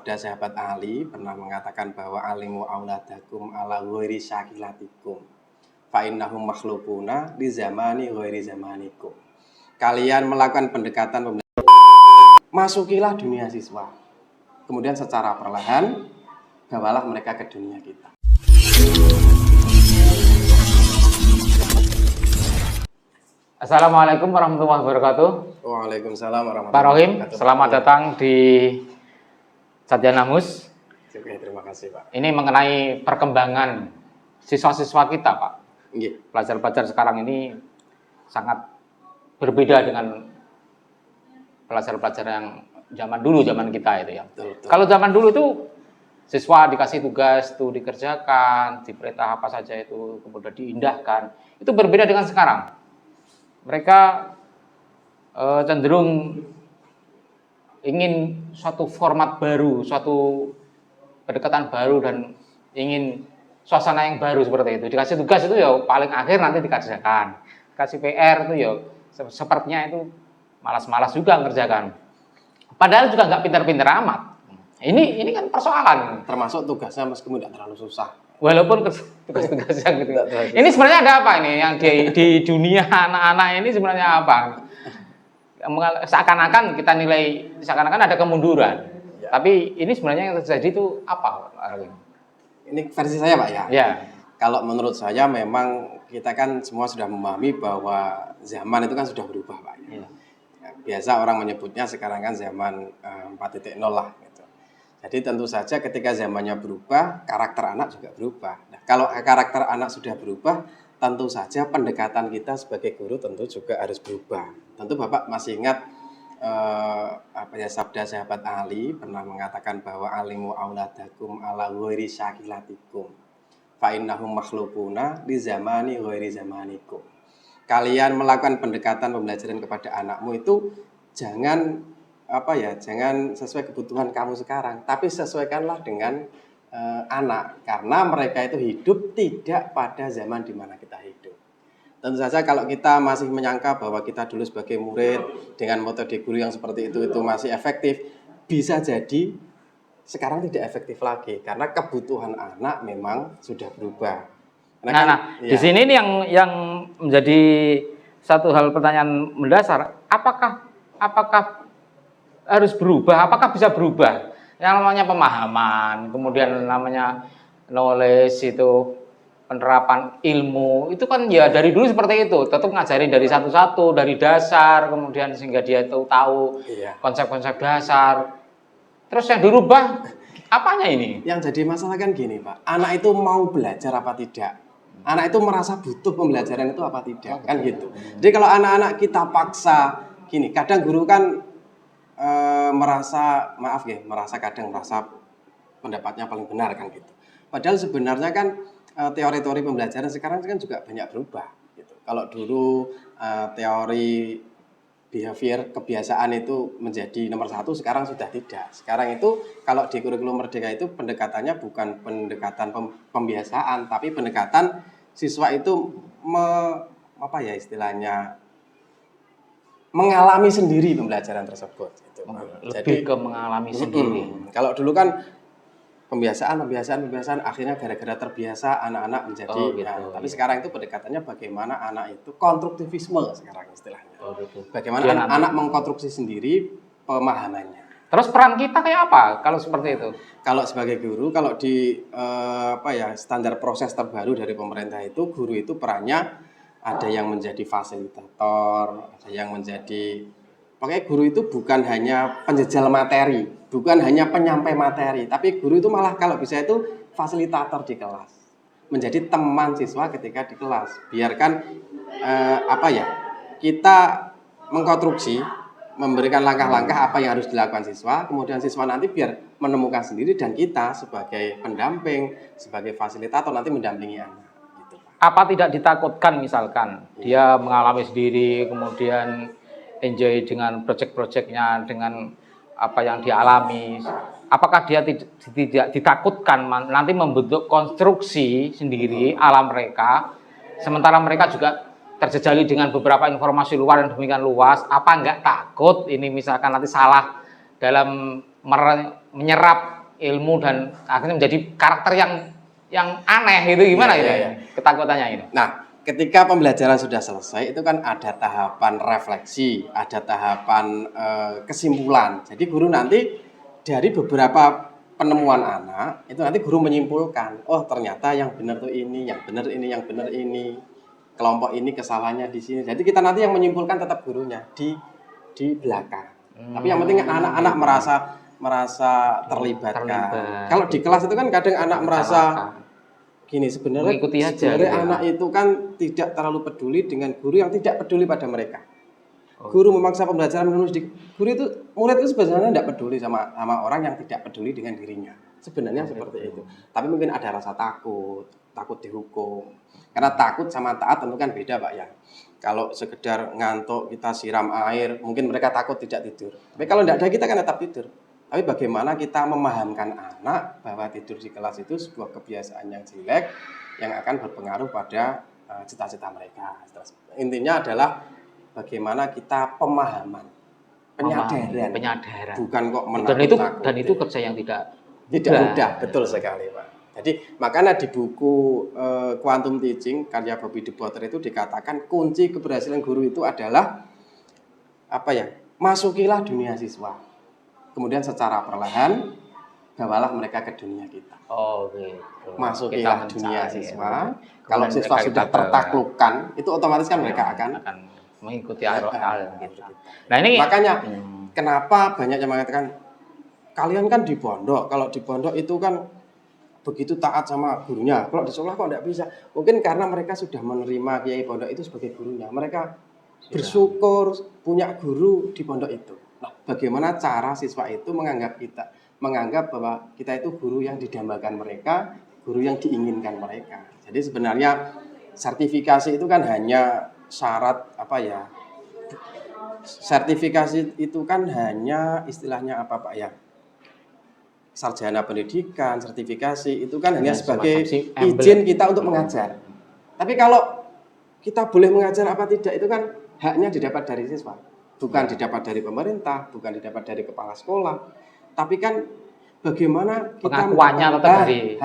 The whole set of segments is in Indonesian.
sabda sahabat Ali pernah mengatakan bahwa alimu auladakum ala ghairi syakilatikum fa innahum makhluquna di zamani ghairi zamanikum. Kalian melakukan pendekatan masukilah dunia siswa. Kemudian secara perlahan bawalah mereka ke dunia kita. Assalamualaikum warahmatullahi wabarakatuh. Waalaikumsalam warahmatullahi Pak Rohim, wabarakatuh. selamat datang di Satyanamus. Oke, terima kasih Pak. Ini mengenai perkembangan siswa-siswa kita, Pak. Pelajar-pelajar sekarang ini sangat berbeda dengan pelajar-pelajar yang zaman kita itu ya. Betul. Kalau zaman dulu itu siswa dikasih tugas itu dikerjakan, diperintah apa saja itu kemudian diindahkan. Itu berbeda dengan sekarang. Mereka cenderung ingin suatu format baru, suatu pendekatan baru dan ingin suasana yang baru seperti itu. Dikasih tugas itu ya paling akhir nanti dikerjakan. Kasih PR itu ya sepertinya itu malas-malas juga mengerjakan. Padahal juga nggak pintar-pintar amat. Ini kan persoalan. Termasuk tugasnya meskipun tidak terlalu susah. Walaupun tugas-tugas yang gitu. Ini sebenarnya ada apa ini yang di dunia anak-anak ini sebenarnya apa? Seakan-akan kita nilai seakan-akan ada kemunduran. Ya. Tapi ini sebenarnya yang terjadi itu apa? Ini versi saya Pak ya. Ya. Kalau menurut saya memang kita kan semua sudah memahami bahwa zaman itu kan sudah berubah Pak. Ya. Biasa orang menyebutnya sekarang kan zaman 4.0 lah gitu. Jadi tentu saja ketika zamannya berubah, karakter anak juga berubah. Nah, kalau karakter anak sudah berubah, tentu saja pendekatan kita sebagai guru tentu juga harus berubah. Tentu Bapak masih ingat sabda sahabat Ali pernah mengatakan bahwa alimu auladakum ala ghairi syakilatikum fa innahum makhluquna di zamani ghairi zamanikum. Kalian melakukan pendekatan pembelajaran kepada anakmu itu jangan sesuai kebutuhan kamu sekarang, tapi sesuaikanlah dengan anak, karena mereka itu hidup tidak pada zaman di mana kita hidup. Tentu saja kalau kita masih menyangka bahwa kita dulu sebagai murid dengan metode guru yang seperti itu masih efektif, bisa jadi sekarang tidak efektif lagi karena kebutuhan anak memang sudah berubah. Di sini ini yang menjadi satu hal pertanyaan mendasar, apakah harus berubah? Apakah bisa berubah? Yang namanya pemahaman, kemudian namanya knowledge itu penerapan ilmu, itu kan ya dari dulu seperti itu, tetap ngajarin dari satu-satu, dari dasar, kemudian sehingga dia tahu konsep-konsep dasar. Terus yang dirubah apanya ini? Yang jadi masalah kan gini Pak, anak itu mau belajar apa tidak? Anak itu merasa butuh pembelajaran itu apa tidak? Kan gitu. Jadi kalau anak-anak kita paksa gini, kadang guru kan merasa pendapatnya paling benar kan gitu. Padahal sebenarnya kan teori-teori pembelajaran sekarang kan juga banyak berubah gitu. Kalau dulu teori behavior kebiasaan itu menjadi nomor satu, sekarang sudah tidak. Sekarang itu kalau di kurikulum Merdeka itu pendekatannya bukan pendekatan pembiasaan, tapi pendekatan siswa itu mengalami sendiri pembelajaran tersebut. Gitu. Lebih ke mengalami sendiri. Kalau dulu kan pembiasaan akhirnya gara-gara terbiasa anak-anak menjadi tapi sekarang itu pendekatannya bagaimana anak itu konstruktivisme sekarang istilahnya. Bagaimana anak mengkonstruksi sendiri pemahamannya. Terus peran kita kayak apa kalau seperti itu? Kalau sebagai guru, kalau di standar proses terbaru dari pemerintah itu, guru itu perannya ada yang menjadi fasilitator, ada yang menjadi guru itu bukan hanya penjejal materi, bukan hanya penyampai materi, tapi guru itu malah kalau bisa itu fasilitator di kelas, menjadi teman siswa ketika di kelas. Biarkan kita mengkonstruksi, memberikan langkah-langkah apa yang harus dilakukan siswa, kemudian siswa nanti biar menemukan sendiri dan kita sebagai pendamping, sebagai fasilitator nanti mendampingi anak. Gitu. Apa tidak ditakutkan misalkan dia mengalami sendiri, kemudian enjoy dengan project-projectnya, dengan apa yang dialami, apakah dia tidak ditakutkan nanti membentuk konstruksi sendiri ala mereka, sementara mereka juga terjejali dengan beberapa informasi luar dan demikian luas, apa enggak takut ini misalkan nanti salah dalam menyerap ilmu dan akhirnya menjadi karakter yang aneh gitu, gimana gitu ketakutannya ini. Nah, ketika pembelajaran sudah selesai itu kan ada tahapan refleksi, ada tahapan kesimpulan. Jadi guru nanti dari beberapa penemuan anak itu nanti guru menyimpulkan, oh ternyata yang benar tuh ini, yang benar ini, yang benar ini, kelompok ini kesalahannya di sini. Jadi kita nanti yang menyimpulkan tetap gurunya di belakang. Tapi yang penting anak-anak merasa terlibatkan. Kalau di kelas itu kan kadang anak merasa gini, sebenarnya anak itu kan tidak terlalu peduli dengan guru yang tidak peduli pada mereka. Guru memaksa pembelajaran menulis di murid itu sebenarnya tidak peduli sama orang yang tidak peduli dengan dirinya. Sebenarnya seperti itu. Tapi mungkin ada rasa takut dihukum. Karena takut sama taat tentu kan beda, Pak ya. Kalau sekedar ngantuk kita siram air, mungkin mereka takut tidak tidur. Tapi kalau tidak ada kita kan tetap tidur. Tapi bagaimana kita memahamkan anak bahwa tidur di kelas itu sebuah kebiasaan yang jelek yang akan berpengaruh pada cita-cita mereka. Intinya adalah bagaimana kita penyadaran. Bukan kok menakut-nakuti. Dan itu kerja yang tidak mudah, betul sekali, Pak. Jadi makanya di buku Quantum Teaching karya Bobby De Botter itu dikatakan kunci keberhasilan guru itu adalah masukilah dunia siswa. Kemudian secara perlahan bawalah mereka ke dunia kita. Oh, gitu. Masukilah dunia siswa. Kalau siswa sudah tertaklukkan, itu otomatis kan mereka akan mengikuti arah gitu. Nah, ini makanya kenapa banyak yang mengatakan kalian kan di pondok. Kalau di pondok itu kan begitu taat sama gurunya. Kalau di sekolah kok tidak bisa? Mungkin karena mereka sudah menerima kiai pondok itu sebagai gurunya. Mereka bersyukur punya guru di pondok itu. Nah, bagaimana cara siswa itu menganggap bahwa kita itu guru yang didambakan mereka, guru yang diinginkan mereka. Jadi sebenarnya sertifikasi itu kan hanya syarat sertifikasi itu kan hanya istilahnya apa, Pak ya? Sarjana pendidikan, sertifikasi itu kan hanya sebagai izin kita untuk mengajar. Tapi kalau kita boleh mengajar apa tidak itu kan haknya didapat dari siswa, bukan didapat dari pemerintah, bukan didapat dari kepala sekolah. Tapi kan bagaimana kita pengakuannya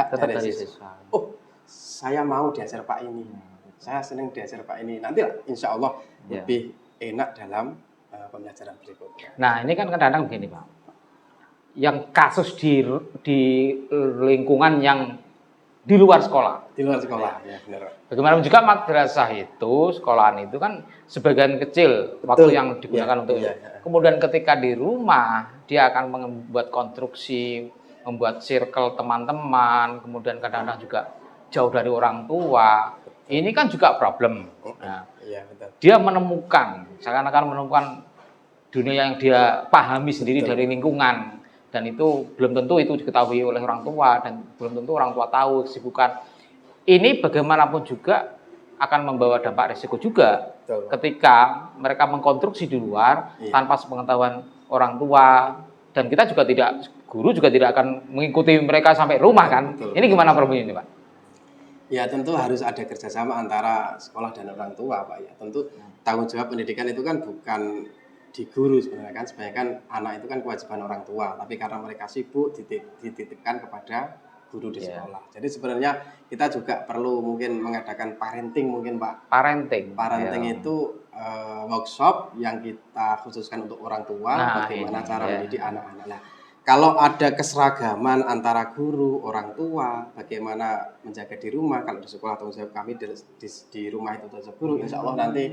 tetap dari siswa. Oh, saya mau diajar Pak ini, saya senang diajar Pak ini. Nanti insya Allah lebih enak dalam pembelajaran berikutnya. Nah, ini kan kadang-kadang begini, Pak. Yang kasus di lingkungan yang di luar sekolah. Di luar sekolah, ya benar. Bagaimanapun juga madrasah itu, sekolahan itu kan sebagian kecil waktu yang digunakan untuk itu. Kemudian ketika di rumah, dia akan membuat konstruksi, membuat circle teman-teman, kemudian kadang-kadang juga jauh dari orang tua. Ini kan juga problem. Nah, dia menemukan, seakan-akan menemukan dunia yang dia pahami sendiri dari lingkungan. Dan itu belum tentu itu diketahui oleh orang tua dan belum tentu orang tua tahu kesibukan. Ini bagaimanapun juga akan membawa dampak risiko juga. Betul. Ketika mereka mengkonstruksi di luar tanpa sepengetahuan orang tua dan kita juga guru juga tidak akan mengikuti mereka sampai rumah kan. Betul. Ini gimana problemnya ini, Pak? Ya tentu harus ada kerjasama antara sekolah dan orang tua, Pak ya. Tentu tanggung jawab pendidikan itu kan bukan di guru sebenarnya kan, sebenarnya kan anak itu kan kewajiban orang tua, tapi karena mereka sibuk dititipkan kepada guru di sekolah. Jadi sebenarnya kita juga perlu mungkin mengadakan parenting mungkin, Pak. Parenting itu workshop yang kita khususkan untuk orang tua, bagaimana cara mendidik anak-anak. Nah, kalau ada keseragaman antara guru, orang tua, bagaimana menjaga di rumah, kalau di sekolah tanggung jawab kami di rumah itu tanggung jawab guru, insya Allah nanti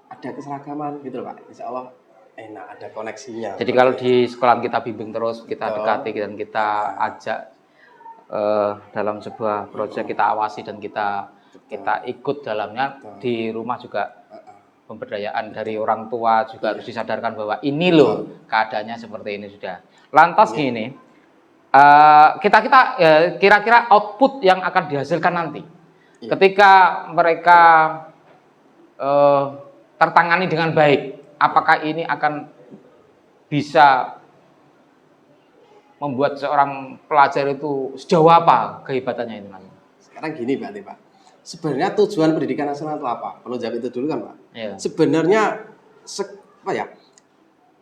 ada keseragaman gitu loh, Pak. Insya Allah enak, ada koneksinya. Jadi kalau di sekolah kita bimbing terus, kita dekati dan kita ajak dalam sebuah proyek, kita awasi dan kita ikut dalamnya. Di rumah juga pemberdayaan dari orang tua juga harus disadarkan bahwa ini loh keadaannya seperti ini sudah. Lantas gini, kita kira-kira output yang akan dihasilkan nanti ketika mereka tertangani dengan baik, apakah ini akan bisa membuat seorang pelajar itu sejauh apa kehebatannya itu nanti? Sekarang gini, Pak. Sebenarnya tujuan pendidikan nasional itu apa? Perlu jawab itu dulu kan, Pak? Ya. Sebenarnya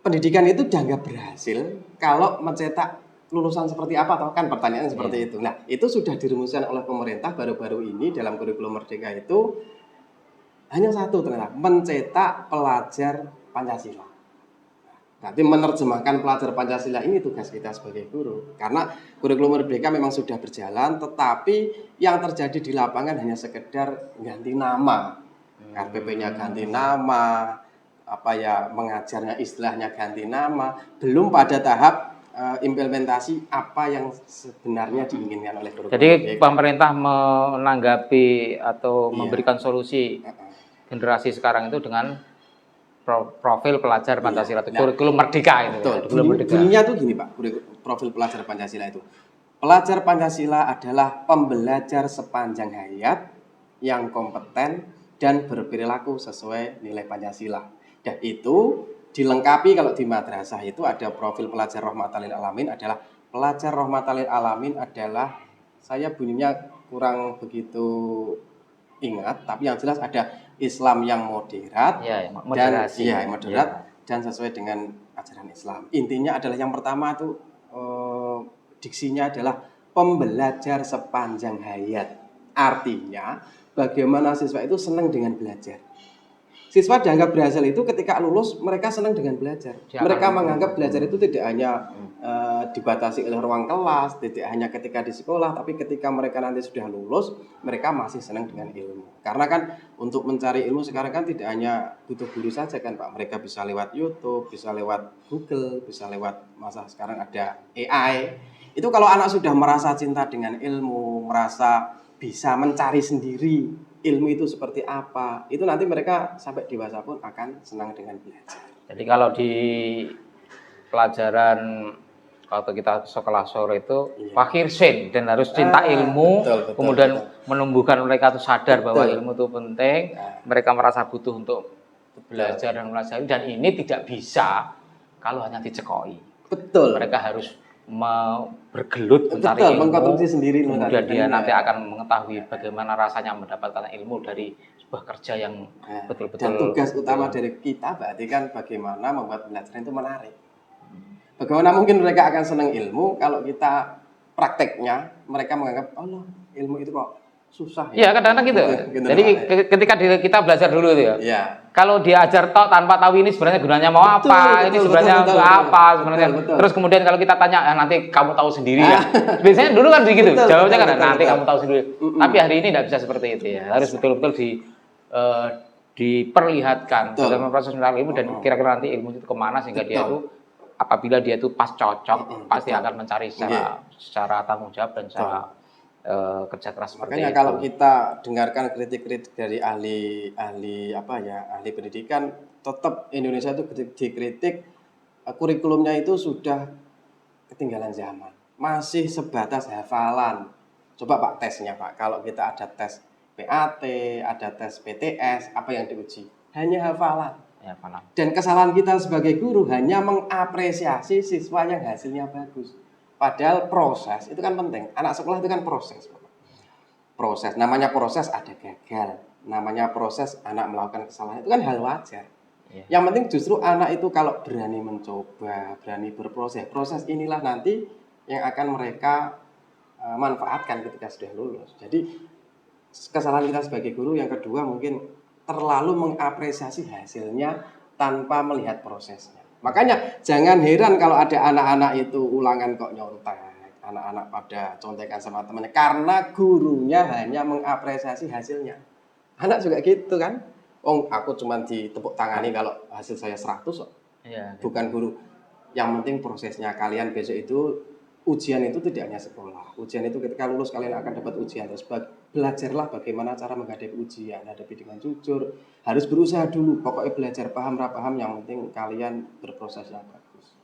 pendidikan itu dianggap berhasil kalau mencetak lulusan seperti apa toh? Kan pertanyaannya seperti itu. Nah, itu sudah dirumuskan oleh pemerintah baru-baru ini dalam kurikulum Merdeka itu hanya satu ternyata, mencetak pelajar Pancasila. Berarti menerjemahkan pelajar Pancasila ini tugas kita sebagai guru. Karena kurikulum Merdeka memang sudah berjalan, tetapi yang terjadi di lapangan hanya sekedar ganti nama. RPP-nya ganti nama, mengajarnya istilahnya ganti nama, belum pada tahap implementasi apa yang sebenarnya diinginkan oleh kurikulum Jadi Merdeka. pemerintah menanggapi atau memberikan solusi generasi sekarang itu dengan profil pelajar Pancasila, kurikulum Merdeka itu. Betul. Bunyinya tuh gini Pak, profil pelajar Pancasila itu. Pelajar Pancasila adalah pembelajar sepanjang hayat yang kompeten dan berperilaku sesuai nilai Pancasila. Dan itu dilengkapi kalau di madrasah itu ada profil pelajar rahmatan lil alamin adalah pelajar rahmatan lil alamin adalah, saya bunyinya kurang begitu ingat, tapi yang jelas ada Islam yang moderat, dan sesuai dengan ajaran Islam. Intinya adalah yang pertama itu diksinya adalah pembelajar sepanjang hayat. Artinya bagaimana siswa itu senang dengan belajar. Siswa dianggap berhasil itu ketika lulus mereka senang dengan belajar. Mereka menganggap belajar itu tidak hanya dibatasi oleh ruang kelas, tidak hanya ketika di sekolah, tapi ketika mereka nanti sudah lulus, mereka masih senang dengan ilmu. Karena kan untuk mencari ilmu sekarang kan tidak hanya butuh guru saja kan Pak. Mereka bisa lewat YouTube, bisa lewat Google, bisa lewat masa sekarang ada AI. Itu kalau anak sudah merasa cinta dengan ilmu, merasa bisa mencari sendiri ilmu itu seperti apa, itu nanti mereka sampai dewasa pun akan senang dengan belajar. Jadi kalau di pelajaran waktu kita sekolah sore itu fakir sen dan harus cinta ilmu, kemudian menumbuhkan mereka itu sadar bahwa ilmu itu penting, mereka merasa butuh untuk belajar dan mempelajari, dan ini tidak bisa kalau hanya dicekoi. Betul. Mereka harus bergelut mencari ilmu, mengkonsumsi sendiri, kemudian dia nanti akan mengetahui bagaimana rasanya mendapatkan ilmu dari sebuah kerja yang betul-betul. Dan tugas utama dari kita berarti kan bagaimana membuat pelajaran itu menarik. Bagaimana mungkin mereka akan senang ilmu kalau kita prakteknya mereka menganggap ilmu itu kok susah ya. Iya, kadang-kadang gitu. Jadi ketika kita belajar dulu itu ya. Kalau diajar tanpa tahu ini sebenarnya gunanya mau apa, ini sebenarnya untuk apa sebenarnya. Terus kemudian kalau kita tanya, nanti kamu tahu sendiri ya. Biasanya dulu kan begitu, jawabnya kan nanti kamu tahu sendiri. Tapi hari ini tidak bisa seperti itu ya. Harus betul-betul diperlihatkan dalam proses mencari ilmu, dan kira-kira nanti ilmu itu kemana sehingga dia itu apabila dia itu pas cocok pasti akan mencari secara tanggung jawab dan secara kerja keras seperti makanya itu. Kalau kita dengarkan kritik-kritik dari ahli pendidikan, tetap Indonesia itu dikritik kurikulumnya itu sudah ketinggalan zaman, masih sebatas hafalan. Coba Pak tesnya Pak, kalau kita ada tes PAT, ada tes PTS, apa yang diuji? Hanya hafalan. Dan kesalahan kita sebagai guru hanya mengapresiasi siswa yang hasilnya bagus. Padahal proses itu kan penting. Anak sekolah itu kan proses. Proses, namanya proses ada gagal. Namanya proses anak melakukan kesalahan, itu kan hal wajar. Yang penting justru anak itu kalau berani mencoba, berani berproses. Proses inilah nanti yang akan mereka manfaatkan ketika sudah lulus. Jadi kesalahan kita sebagai guru yang kedua mungkin terlalu mengapresiasi hasilnya tanpa melihat prosesnya. Makanya jangan heran kalau ada anak-anak itu ulangan kok nyontek, anak-anak pada contekan sama temannya karena gurunya hanya mengapresiasi hasilnya. Anak juga gitu kan. Aku cuma ditepuk tangani kalau hasil saya 100 kok. Bukan guru. Yang penting prosesnya. Kalian besok itu ujian itu tidak hanya sekolah. Ujian itu ketika lulus kalian akan dapat ujian. Terus belajarlah bagaimana cara menghadapi ujian. Hadapi dengan jujur. Harus berusaha dulu. Pokoknya belajar paham, paham. Yang penting kalian berproses yang bagus.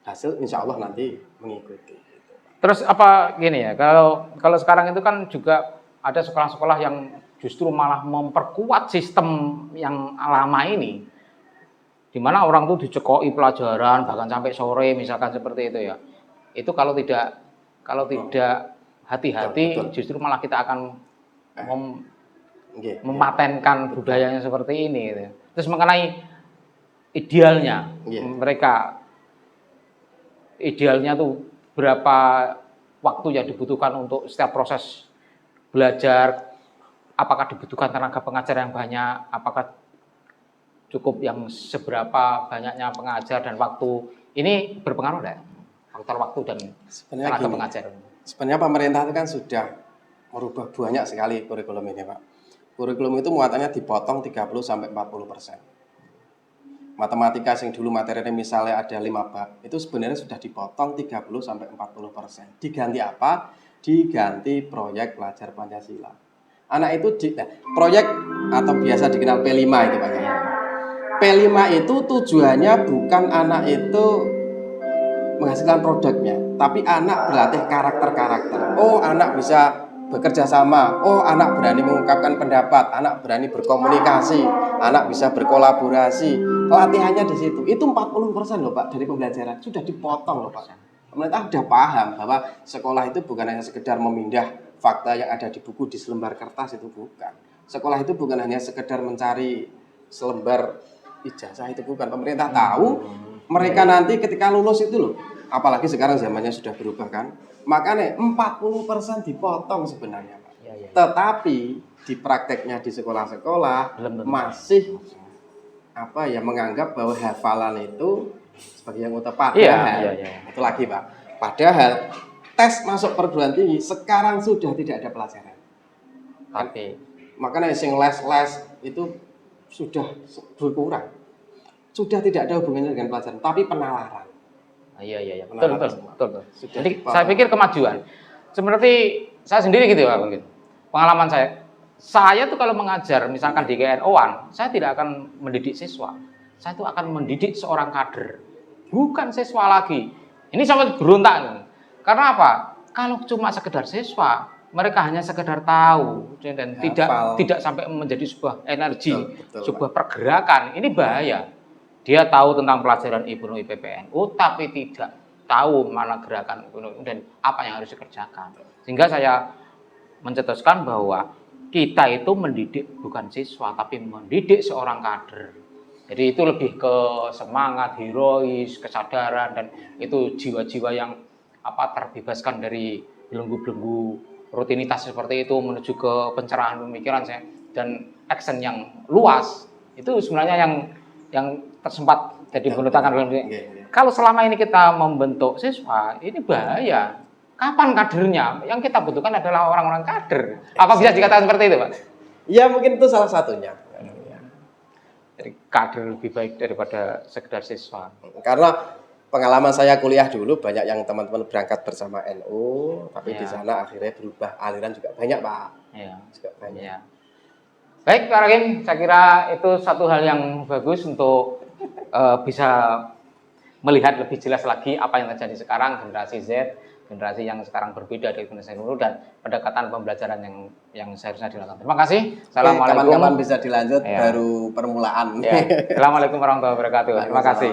Hasil insya Allah nanti mengikuti. Terus apa gini ya, kalau sekarang itu kan juga ada sekolah-sekolah yang justru malah memperkuat sistem yang lama ini, di mana orang tuh dicekoi pelajaran bahkan sampai sore misalkan seperti itu ya. Itu kalau tidak hati-hati justru malah kita akan mematenkan budayanya seperti ini gitu. Terus mengenai idealnya mereka idealnya tuh berapa waktu yang dibutuhkan untuk setiap proses belajar, apakah dibutuhkan tenaga pengajar yang banyak, apakah cukup yang seberapa banyaknya pengajar dan waktu, ini berpengaruh enggak? Faktor waktu dan Sebenarnya tenaga gini, pengajar. sebenarnya pemerintah itu kan sudah merubah banyak sekali kurikulum ini, Pak. Kurikulum itu muatannya dipotong 30-40%. Matematika yang dulu materinya misalnya ada 5 bab, itu sebenarnya sudah dipotong 30-40%. Diganti apa? Diganti proyek belajar Pancasila. Anak itu proyek atau biasa dikenal P5 itu Pak ya. P5 itu tujuannya bukan anak itu menghasilkan produknya, tapi anak berlatih karakter-karakter. Oh, anak bisa bekerja sama. Oh, anak berani mengungkapkan pendapat, anak berani berkomunikasi, anak bisa berkolaborasi. Latihannya di situ. Itu 40% loh Pak dari pembelajaran. Sudah dipotong loh Pak. Pemerintah sudah paham bahwa sekolah itu bukan hanya sekedar memindah fakta yang ada di buku di selembar kertas, itu bukan. Sekolah itu bukan hanya sekedar mencari selembar ijazah, itu bukan. Pemerintah tahu mereka nanti ketika lulus itu loh, apalagi sekarang zamannya sudah berubah kan, makanya 40% dipotong sebenarnya Pak. Tetapi di prakteknya di sekolah-sekolah masih menganggap bahwa hafalan itu sebagai yang utama. Padahal itu lagi Pak, padahal tes masuk perguruan tinggi sekarang sudah tidak ada pelajaran. Tapi makanya sing les itu sudah berkurang. Sudah tidak ada hubungannya dengan pelajaran, tapi penalaran. Iya. Betul. Jadi saya pikir kemajuan. Seperti saya sendiri gitu ya, mungkin. Pengalaman saya tuh kalau mengajar misalkan di KNO-an, saya tidak akan mendidik siswa. Saya tuh akan mendidik seorang kader. Bukan siswa lagi. Ini sampai berontak. Karena apa? Kalau cuma sekedar siswa, mereka hanya sekedar tahu dan tidak sampai menjadi sebuah energi, sebuah pergerakan. Ini bahaya. Dia tahu tentang pelajaran IPNU IPPNU, tapi tidak tahu mana gerakan IPNU dan apa yang harus dikerjakan. Sehingga saya mencetuskan bahwa kita itu mendidik bukan siswa, tapi mendidik seorang kader. Jadi itu lebih ke semangat, herois, kesadaran, dan itu jiwa-jiwa yang terbebaskan dari belenggu-belenggu rutinitas seperti itu menuju ke pencerahan pemikiran saya dan action yang luas. Itu sebenarnya yang tersempat jadi penelitian. Kalau selama ini kita membentuk siswa, ini bahaya. Kapan kadernya? Yang kita butuhkan adalah orang-orang kader. Apa bisa dikatakan seperti itu, Pak? Ya mungkin itu salah satunya. Jadi kader lebih baik daripada sekedar siswa. Karena pengalaman saya kuliah dulu banyak yang teman-teman berangkat bersama NU, tapi di sana akhirnya berubah aliran juga banyak Pak. Juga banyak. Ya. Baik Pak Rakim, saya kira itu satu hal yang bagus untuk bisa melihat lebih jelas lagi apa yang terjadi sekarang, generasi Z, generasi yang sekarang berbeda dari generasi dulu, dan pendekatan pembelajaran yang seharusnya dilakukan. Terima kasih. Assalamualaikum. Kapan-kapan bisa dilanjut, baru permulaan. Assalamualaikum warahmatullahi wabarakatuh. Terima kasih.